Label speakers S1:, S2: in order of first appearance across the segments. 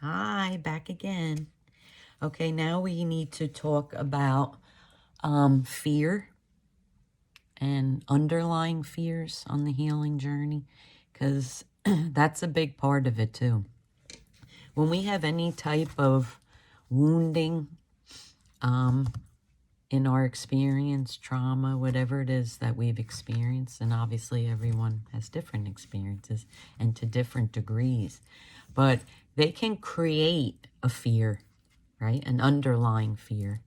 S1: Hi, back again. Okay, now we need to talk about fear and underlying fears on the healing journey, because that's a big part of it too. When we have any type of wounding in our experience, trauma, whatever it is that we've experienced, and obviously everyone has different experiences and to different degrees, but they can create a fear, right? An underlying fear,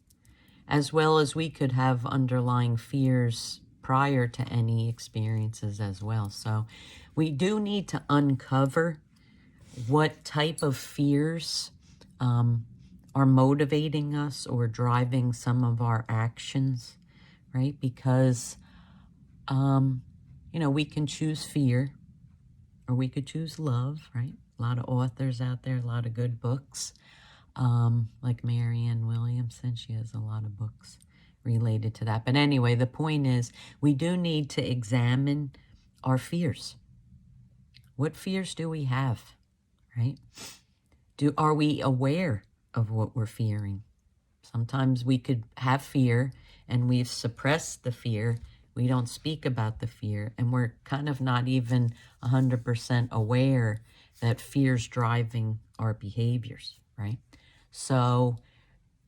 S1: as well as we could have underlying fears prior to any experiences as well. So we do need to uncover what type of fears are motivating us or driving some of our actions, right? Because, we can choose fear or we could choose love, right? A lot of authors out there, a lot of good books. Like Marianne Williamson, she has a lot of books related to that. But anyway, the point is we do need to examine our fears. What fears do we have, right? Are we aware of what we're fearing? Sometimes we could have fear and we've suppressed the fear. We don't speak about the fear and we're kind of not even 100% aware that fear's driving our behaviors, right? So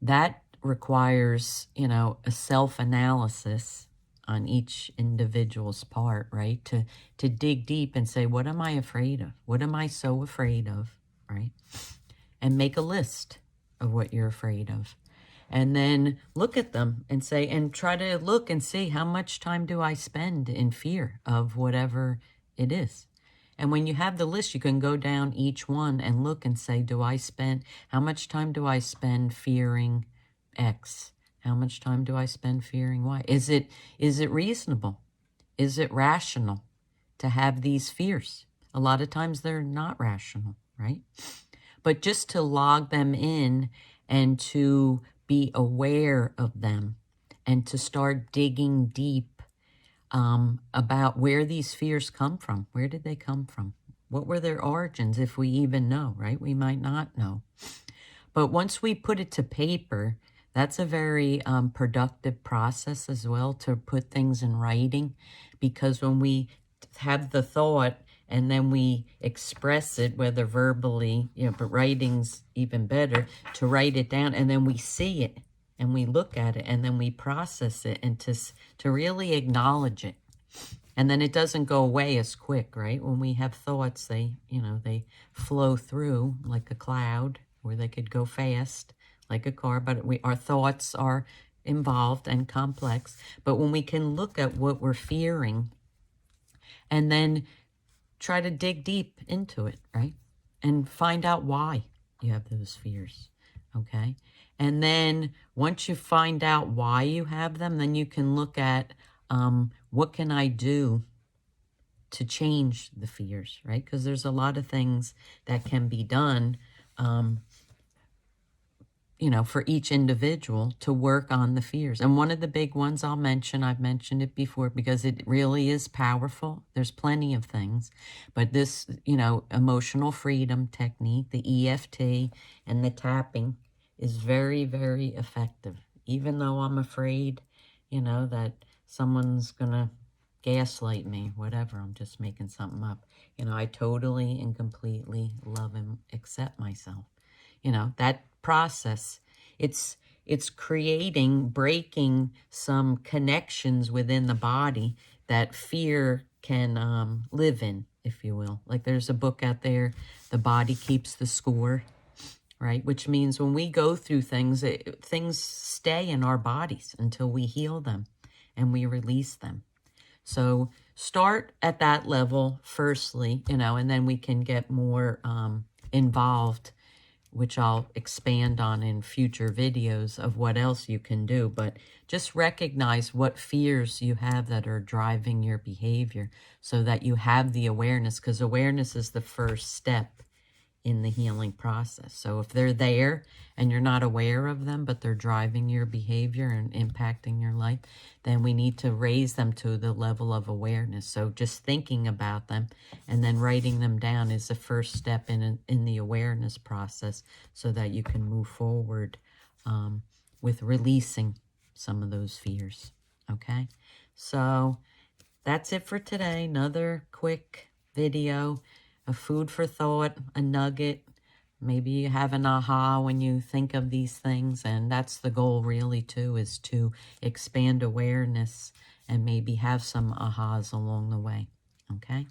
S1: that requires, a self-analysis on each individual's part, right? To dig deep and say, what am I afraid of? What am I so afraid of, right? And make a list of what you're afraid of. And then look at them and say, and try to look and see how much time do I spend in fear of whatever it is. And when you have the list, you can go down each one and look and say, how much time do I spend fearing X? How much time do I spend fearing Y? Is it reasonable? Is it rational to have these fears? A lot of times they're not rational, right? But just to log them in and to be aware of them and to start digging deep about where these fears come from. Where did they come from? What were their origins, if we even know, right? We might not know. But once we put it to paper, that's a very productive process as well, to put things in writing, because when we have the thought and then we express it, whether verbally, but writing's even better, to write it down and then we see it and we look at it and then we process it and to really acknowledge it. And then it doesn't go away as quick, right? When we have thoughts, they flow through like a cloud, or they could go fast like a car, but our thoughts are involved and complex. But when we can look at what we're fearing and then try to dig deep into it, right? And find out why you have those fears, okay? And then once you find out why you have them, then you can look at what can I do to change the fears, right? Because there's a lot of things that can be done, for each individual to work on the fears. And one of the big ones I've mentioned it before because it really is powerful. There's plenty of things, but this, emotional freedom technique, the EFT and the tapping is very, very effective. Even though I'm afraid, that someone's gonna gaslight me, whatever, I'm just making something up. I totally and completely love and accept myself. That process, it's breaking some connections within the body that fear can live in, if you will. Like there's a book out there, The Body Keeps the Score, right? Which means when we go through things, things stay in our bodies until we heal them and we release them. So start at that level firstly, and then we can get more involved, which I'll expand on in future videos of what else you can do. But just recognize what fears you have that are driving your behavior so that you have the awareness, because awareness is the first step in the healing process. So if they're there and you're not aware of them, but they're driving your behavior and impacting your life, then we need to raise them to the level of awareness. So just thinking about them and then writing them down is the first step in the awareness process, so that you can move forward with releasing some of those fears. Okay, so that's it for today. Another quick video, a food for thought, a nugget. Maybe you have an aha when you think of these things, and that's the goal really too, is to expand awareness and maybe have some ahas along the way. Okay?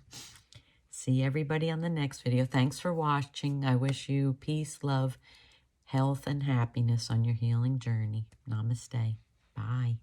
S1: See everybody on the next video. Thanks for watching. I wish you peace, love, health, and happiness on your healing journey. Namaste. Bye.